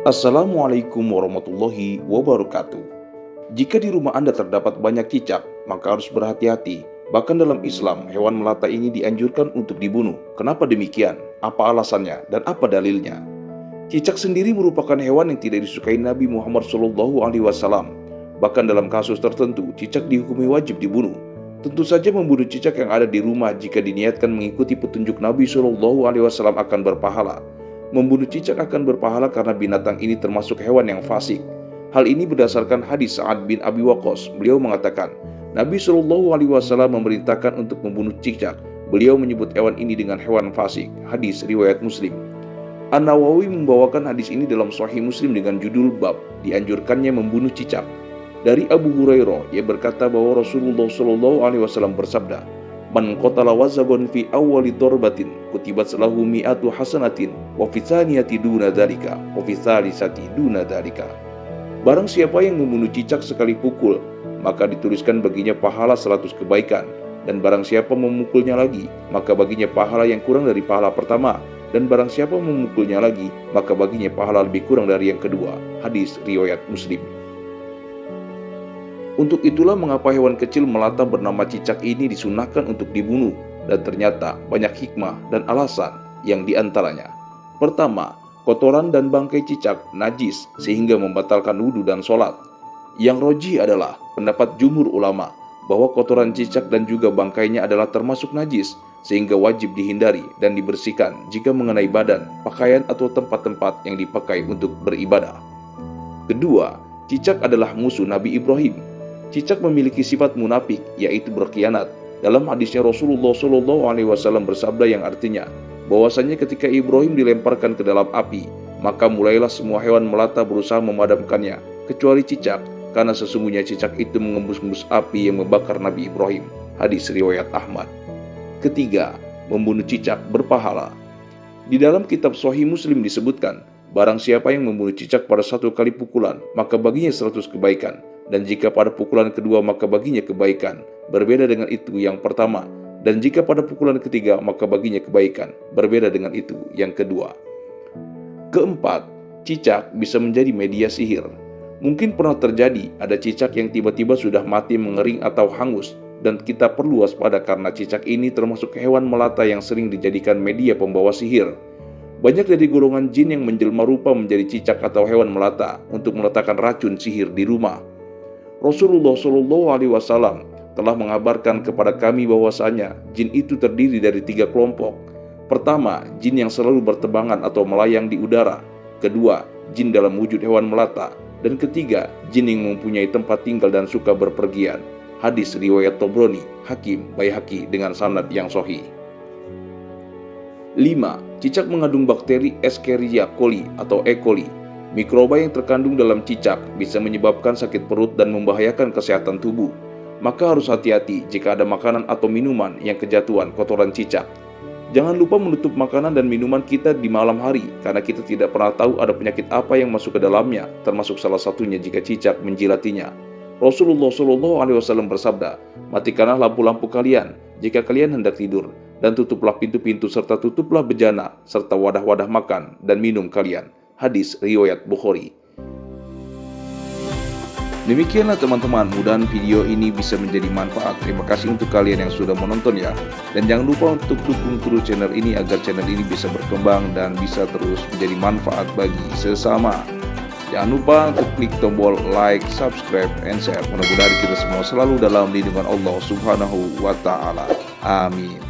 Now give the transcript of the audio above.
Assalamualaikum warahmatullahi wabarakatuh. Jika di rumah Anda terdapat banyak cicak, maka harus berhati-hati. Bahkan dalam Islam, hewan melata ini dianjurkan untuk dibunuh. Kenapa demikian? Apa alasannya dan apa dalilnya? Cicak sendiri merupakan hewan yang tidak disukai Nabi Muhammad SAW. Bahkan dalam kasus tertentu, cicak dihukumi wajib dibunuh. Tentu saja membunuh cicak yang ada di rumah jika diniatkan mengikuti petunjuk Nabi SAW akan berpahala. Membunuh cicak akan berpahala karena binatang ini termasuk hewan yang fasik. Hal ini berdasarkan hadis Sa'ad bin Abi Waqqas. Beliau mengatakan, Nabi SAW memerintahkan untuk membunuh cicak. Beliau menyebut hewan ini dengan hewan fasik. Hadis riwayat Muslim. An-Nawawi membawakan hadis ini dalam Sahih Muslim dengan judul bab dianjurkannya membunuh cicak. Dari Abu Hurairah, ia berkata bahwa Rasulullah SAW bersabda, Man qatala wazagon fi awwali darbatin kutibat lahu mi'atu hasanatin wa fi tsaniyati duna dzalika wa fi tsalisati duna dzalika. Barang siapa yang membunuh cicak sekali pukul, maka dituliskan baginya pahala 100 kebaikan, dan barang siapa memukulnya lagi, maka baginya pahala yang kurang dari pahala pertama, dan barang siapa memukulnya lagi, maka baginya pahala lebih kurang dari yang kedua. Hadis riwayat Muslim. Untuk itulah mengapa hewan kecil melata bernama cicak ini disunahkan untuk dibunuh, dan ternyata banyak hikmah dan alasan yang diantaranya. Pertama, kotoran dan bangkai cicak najis sehingga membatalkan wudhu dan sholat. Yang roji adalah pendapat jumhur ulama bahwa kotoran cicak dan juga bangkainya adalah termasuk najis sehingga wajib dihindari dan dibersihkan jika mengenai badan, pakaian atau tempat-tempat yang dipakai untuk beribadah. Kedua, cicak adalah musuh Nabi Ibrahim. Cicak memiliki sifat munafik, yaitu berkhianat. Dalam hadisnya Rasulullah SAW bersabda yang artinya, bahwasanya ketika Ibrahim dilemparkan ke dalam api, maka mulailah semua hewan melata berusaha memadamkannya, kecuali cicak, karena sesungguhnya cicak itu mengembus-embus api yang membakar Nabi Ibrahim. Hadis riwayat Ahmad. Ketiga, membunuh cicak berpahala. Di dalam kitab Sahih Muslim disebutkan, barang siapa yang membunuh cicak pada satu kali pukulan, maka baginya 100 kebaikan. Dan jika pada pukulan kedua, maka baginya kebaikan. Berbeda dengan itu yang pertama. Dan jika pada pukulan ketiga, maka baginya kebaikan. Berbeda dengan itu yang kedua. Keempat, cicak bisa menjadi media sihir. Mungkin pernah terjadi ada cicak yang tiba-tiba sudah mati, mengering atau hangus. Dan kita perlu waspada karena cicak ini termasuk hewan melata yang sering dijadikan media pembawa sihir. Banyak dari golongan jin yang menjelma rupa menjadi cicak atau hewan melata untuk meletakkan racun sihir di rumah. Rasulullah SAW telah mengabarkan kepada kami bahwasanya jin itu terdiri dari 3 kelompok. Pertama, jin yang selalu bertebangan atau melayang di udara. Kedua, jin dalam wujud hewan melata. Dan ketiga, jin yang mempunyai tempat tinggal dan suka berpergian. Hadis riwayat Tobroni, Hakim, Baihaqi dengan sanad yang sahih. 5. Cicak mengandung bakteri Escherichia coli atau E. coli. Mikroba yang terkandung dalam cicak bisa menyebabkan sakit perut dan membahayakan kesehatan tubuh. Maka harus hati-hati jika ada makanan atau minuman yang kejatuhan kotoran cicak. Jangan lupa menutup makanan dan minuman kita di malam hari, karena kita tidak pernah tahu ada penyakit apa yang masuk ke dalamnya, termasuk salah satunya jika cicak menjilatinya. Rasulullah SAW bersabda, matikanlah lampu-lampu kalian jika kalian hendak tidur, dan tutuplah pintu-pintu serta tutuplah bejana serta wadah-wadah makan dan minum kalian. Hadis riwayat Bukhari. Demikianlah teman-teman, mudah-mudahan video ini bisa menjadi manfaat. Terima kasih untuk kalian yang sudah menonton ya. Dan jangan lupa untuk dukung terus channel ini agar channel ini bisa berkembang dan bisa terus menjadi manfaat bagi sesama. Jangan lupa untuk klik tombol like, subscribe, and share. Mudah-mudahan kita semua selalu dalam lindungan Allah Subhanahu wa Ta'ala. Amin.